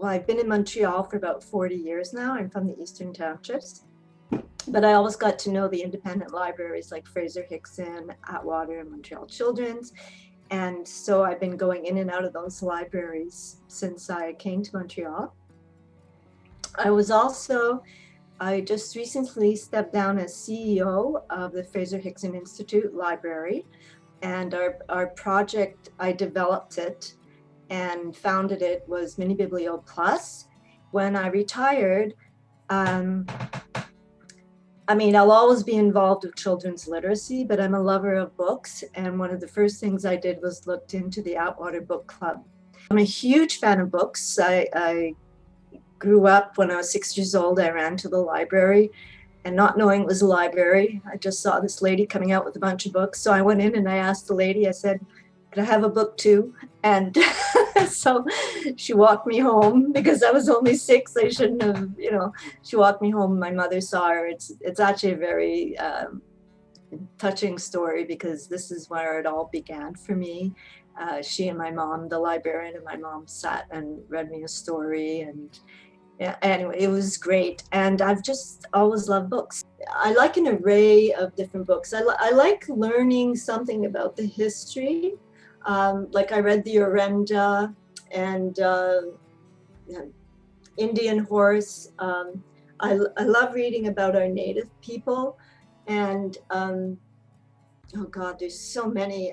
well, I've been in Montreal for about 40 years now. I'm from the Eastern Townships, but I always got to know the independent libraries like Fraser-Hickson, Atwater, and Montreal Children's. And so I've been going in and out of those libraries since I came to Montreal. I just recently stepped down as CEO of the Fraser-Hickson Institute Library. And our project, I developed it and founded it, was Mini Biblio Plus. When I retired, I'll always be involved with children's literacy, but I'm a lover of books. And one of the first things I did was looked into the Atwater Book Club. I'm a huge fan of books. I grew up when I was 6 years old. I ran to the library and not knowing it was a library, I just saw this lady coming out with a bunch of books. So I went in and I asked the lady, I said, could I have a book too? And so she walked me home because I was only 6. I shouldn't have, she walked me home. My mother saw her. It's actually a very touching story because this is where it all began for me. She and my mom, the librarian and my mom, sat and read me a story, and yeah, anyway, it was great. And I've just always loved books. I like an array of different books. I like learning something about the history. Like I read the Orenda and Indian Horse. I love reading about our native people. And oh God, there's so many.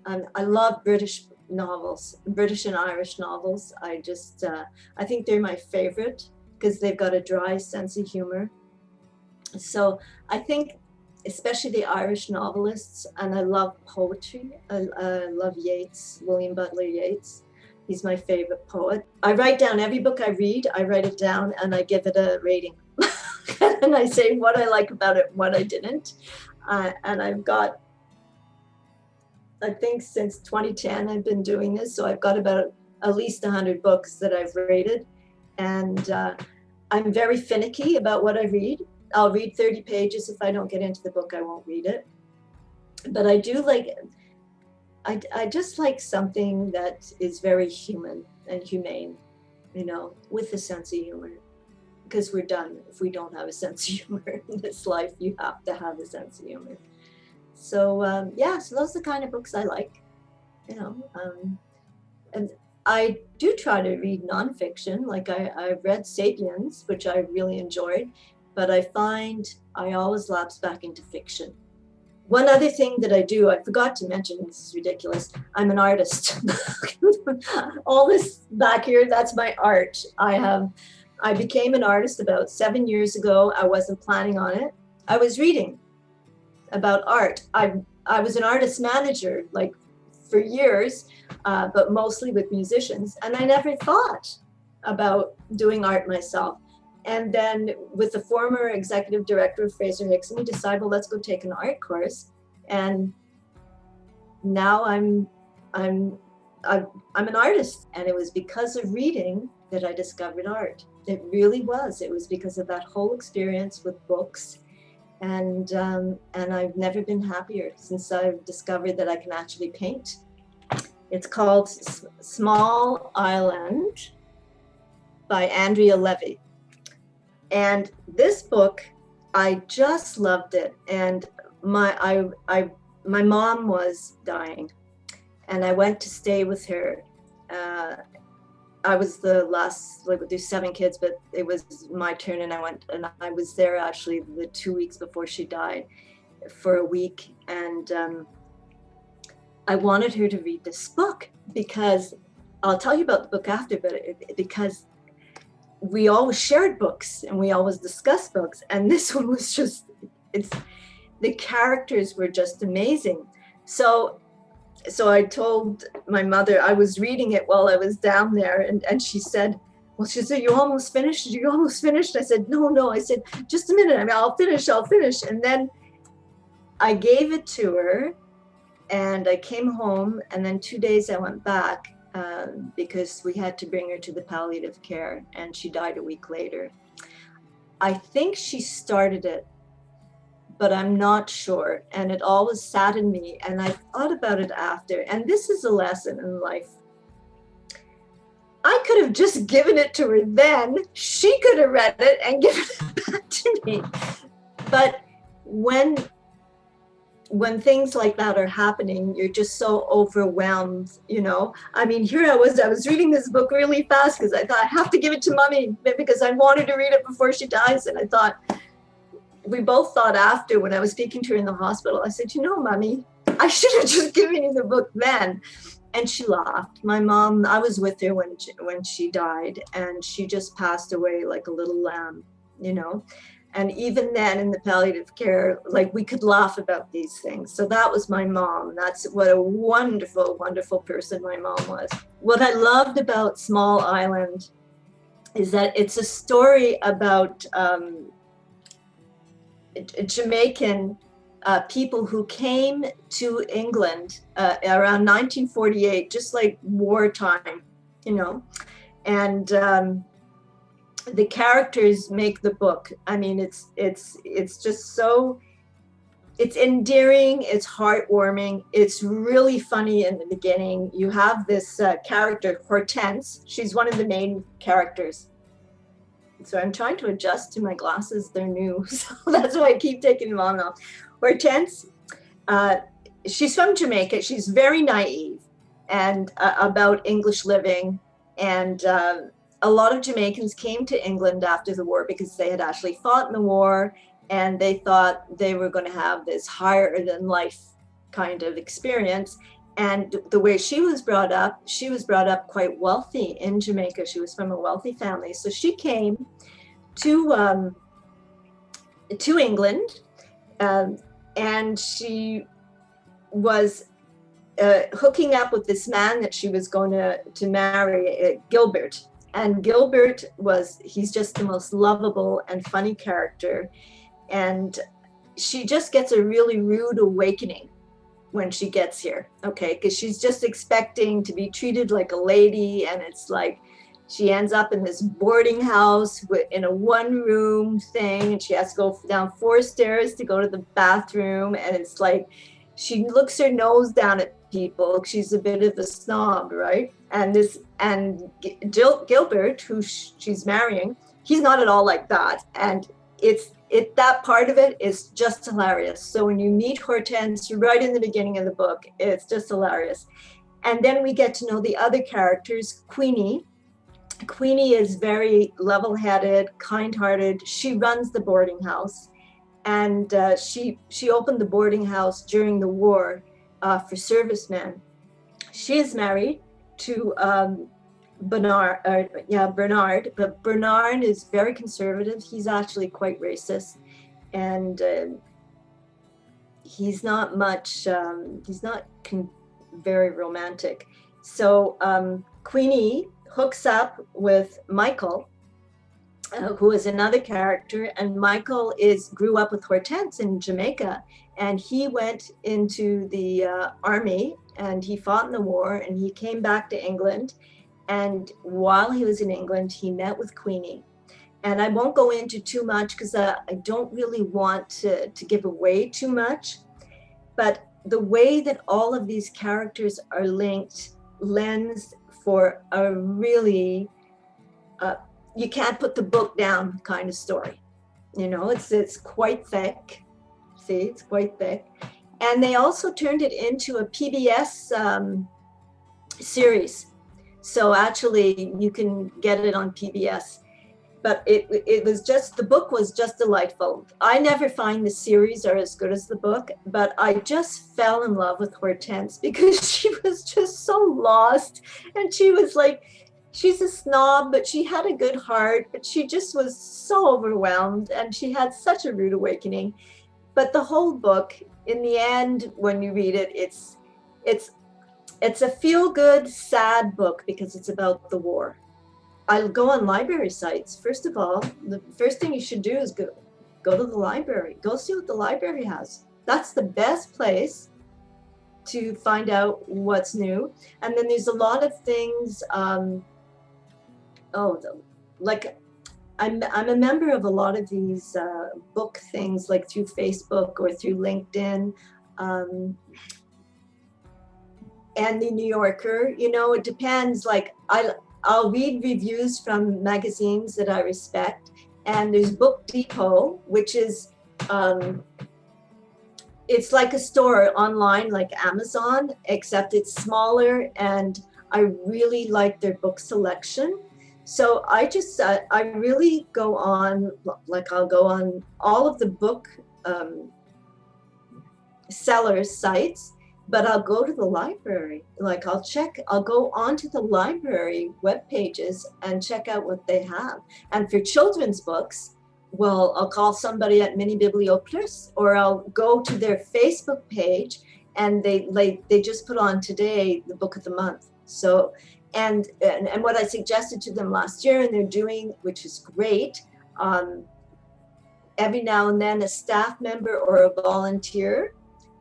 I love British novels, British and Irish novels. I think they're my favorite because they've got a dry sense of humor. So I think especially the Irish novelists, and I love poetry. I love Yeats, William Butler Yeats. He's my favorite poet. I write down every book I read, I write it down and I give it a rating. And I say what I like about it, what I didn't. And I've got, I think since 2010, I've been doing this. So I've got about at least 100 books that I've rated. And I'm very finicky about what I read. I'll read 30 pages. If I don't get into the book, I won't read it. But I do like, I just like something that is very human and humane, with a sense of humor. Because we're done if we don't have a sense of humor in this life. You have to have a sense of humor. So so those are the kind of books I like, and I do try to read nonfiction. Like I read *Sapiens*, which I really enjoyed, but I find I always lapse back into fiction. One other thing that I do, I forgot to mention, this is ridiculous, I'm an artist. All this back here, that's my art. I became an artist about 7 years ago. I wasn't planning on it. I was reading about art. I was an artist manager like for years, but mostly with musicians. And I never thought about doing art myself. And then with the former executive director of Fraser-Hickson, we decided, well, let's go take an art course. And now I'm an artist. And it was because of reading that I discovered art. It really was. It was because of that whole experience with books. And I've never been happier since I've discovered that I can actually paint. It's called Small Island by Andrea Levy. And this book, I just loved it. And my mom was dying, and I went to stay with her. I was the last, there's 7 kids, but it was my turn, and I was there actually the 2 weeks before she died for a week. And I wanted her to read this book because I'll tell you about the book after, but because we always shared books and we always discussed books. And this one was just, the characters were just amazing. So I told my mother, I was reading it while I was down there, and she said, you almost finished? You almost finished? I said, no. I said, just a minute. I'll finish. And then I gave it to her and I came home, and then 2 days I went back because we had to bring her to the palliative care, and she died a week later. I think she started it, but I'm not sure. And it always saddened me. And I thought about it after. And this is a lesson in life. I could have just given it to her then. She could have read it and given it back to me. But when things like that are happening, you're just so overwhelmed, you know. I mean, here I was reading this book really fast because I thought I have to give it to Mommy because I wanted to read it before she dies. And I thought, we both thought after, when I was speaking to her in the hospital, I said, you know, Mommy, I should have just given you the book then. And she laughed. My mom, I was with her when she died, and she just passed away like a little lamb, you know. And even then in the palliative care, like, we could laugh about these things. So that was my mom. That's what a wonderful, wonderful person my mom was. What I loved about Small Island is that it's a story about Jamaican people who came to England around 1948, just like wartime, you know. And the characters make the book. I mean, it's just so, it's endearing, it's heartwarming, it's really funny in the beginning. You have this character, Hortense. She's one of the main characters. So I'm trying to adjust to my glasses. They're new, so that's why I keep taking them on and off. Hortense, she's from Jamaica. She's very naive and about English living. And a lot of Jamaicans came to England after the war because they had actually fought in the war, and they thought they were going to have this higher than life kind of experience. And the way she was brought up quite wealthy in Jamaica. She was from a wealthy family. So she came to England, and she was hooking up with this man that she was going to marry, Gilbert. And Gilbert he's just the most lovable and funny character. And she just gets a really rude awakening when she gets here, okay? Because she's just expecting to be treated like a lady, and it's like she ends up in this boarding house in a one-room thing, and she has to go down 4 stairs to go to the bathroom, and it's like she looks her nose down at people. She's a bit of a snob, right? And Gilbert, who she's marrying, he's not at all like that. And that part of it is just hilarious. So when you meet Hortense right in the beginning of the book, it's just hilarious. And then we get to know the other characters. Queenie is very level-headed, kind-hearted. She runs the boarding house, and she opened the boarding house during the war for servicemen. She is married to Bernard, but Bernard is very conservative. He's actually quite racist, and he's not very romantic. So Queenie hooks up with Michael, who is another character, and Michael grew up with Hortense in Jamaica, and he went into the army, and he fought in the war, and he came back to England. And while he was in England, he met with Queenie. And I won't go into too much because I don't really want to give away too much. But the way that all of these characters are linked lends for a really, you can't put the book down kind of story. You know, it's quite thick. See, it's quite thick. And they also turned it into a PBS series. So actually you can get it on PBS, but it was just, the book was just delightful. I never find the series are as good as the book, but I just fell in love with Hortense because she was just so lost. And she was like, she's a snob, but she had a good heart, but she just was so overwhelmed, and she had such a rude awakening. But the whole book, in the end, when you read it, it's a feel-good, sad book because it's about the war. I'll go on library sites. First of all, the first thing you should do is go to the library. Go see what the library has. That's the best place to find out what's new. And then there's a lot of things, like I'm a member of a lot of these book things, like through Facebook or through LinkedIn. And the New Yorker, you know, it depends. Like I'll read reviews from magazines that I respect. And there's Book Depot, which is, it's like a store online, like Amazon, except it's smaller, and I really like their book selection. So I really go on, like I'll go on all of the book sellers sites, but I'll go to the library. Like I'll go onto the library web pages and check out what they have. And for children's books, well, I'll call somebody at Mini Biblio Plus, or I'll go to their Facebook page, and they just put on today the book of the month. So, and what I suggested to them last year, and they're doing, which is great, every now and then a staff member or a volunteer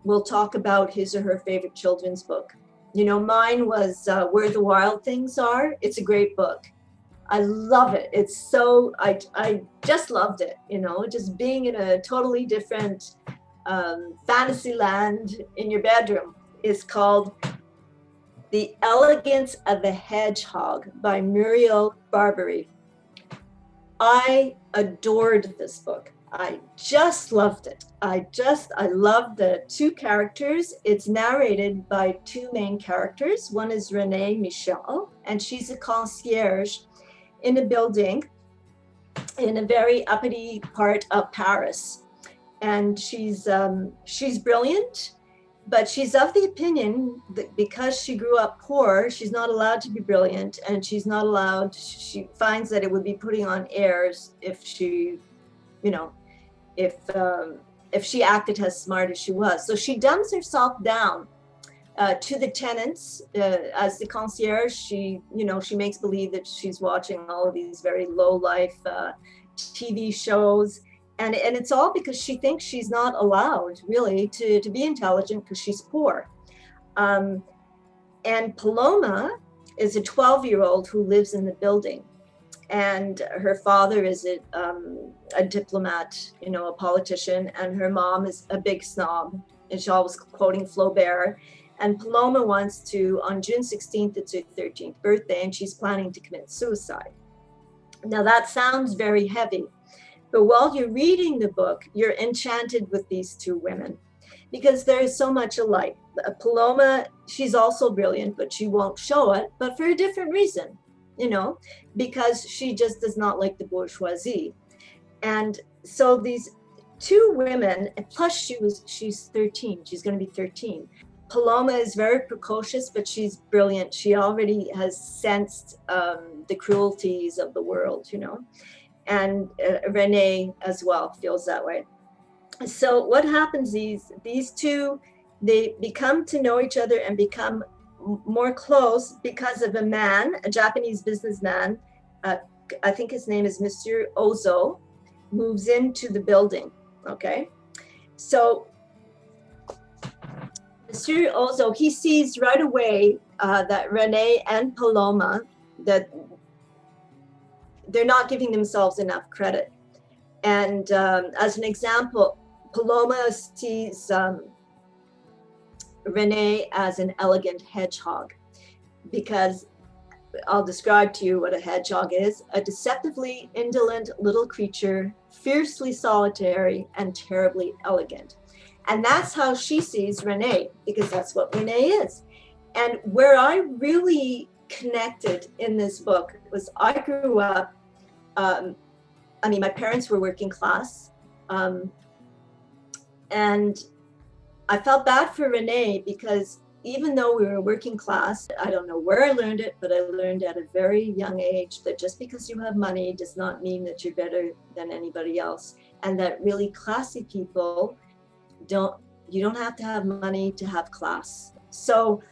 will talk about his or her favorite children's book. You know, mine was Where the Wild Things Are. It's a great book. I love it. It's so, I just loved it, you know, just being in a totally different fantasy land in your bedroom. Is called The Elegance of the Hedgehog by Muriel Barbery. I adored this book. I just loved it. I love the two characters. It's narrated by two main characters. One is Renee Michel, and she's a concierge in a building in a very uppity part of Paris. And she's brilliant, but she's of the opinion that because she grew up poor, she's not allowed to be brilliant, and she finds that it would be putting on airs if she, you know, if she acted as smart as she was. So she dumbs herself down to the tenants as the concierge. She makes believe that she's watching all of these very low life TV shows, and it's all because she thinks she's not allowed really to be intelligent because she's poor. And Paloma is a 12-year-old who lives in the building, and her father is a diplomat, you know, a politician, and her mom is a big snob, and she's always quoting Flaubert. And Paloma wants to, on June 16th, it's her 13th birthday, and she's planning to commit suicide. Now that sounds very heavy, but while you're reading the book, you're enchanted with these two women because there is so much alike. Paloma, she's also brilliant, but she won't show it, but for a different reason, you know, because she just does not like the bourgeoisie. And so these two women, plus she's 13, she's going to be 13. Paloma is very precocious, but she's brilliant. She already has sensed the cruelties of the world, you know, and Renee as well feels that way. So what happens, these two, they become to know each other and become more close because of a man, a Japanese businessman, I think his name is Mr. Ozo, moves into the building, okay? So Mr. Ozo, he sees right away that Renee and Paloma, that they're not giving themselves enough credit. And as an example, Paloma sees Renee as an elegant hedgehog, because I'll describe to you what a hedgehog is: a deceptively indolent little creature, fiercely solitary and terribly elegant. And that's how she sees Renee, because that's what Renee is. And where I really connected in this book was I grew up, my parents were working class, and I felt bad for Renee because even though we were working class, I don't know where I learned it, but I learned at a very young age that just because you have money does not mean that you're better than anybody else. And that really classy people you don't have to have money to have class. So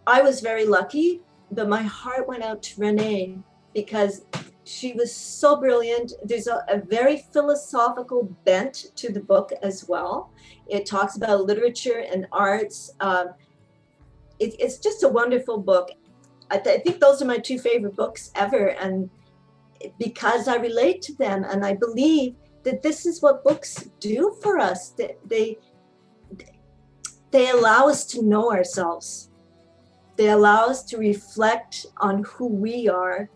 I was very lucky, but my heart went out to Renee because she was so brilliant. There's a very philosophical bent to the book as well. It talks about literature and arts. It's just a wonderful book. I think those are my two favorite books ever. And because I relate to them, and I believe that this is what books do for us. They allow us to know ourselves. They allow us to reflect on who we are.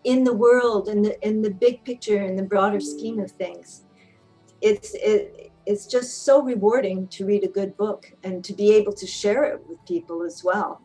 in the world, in the big picture, in the broader scheme of things, it's just so rewarding to read a good book and to be able to share it with people as well.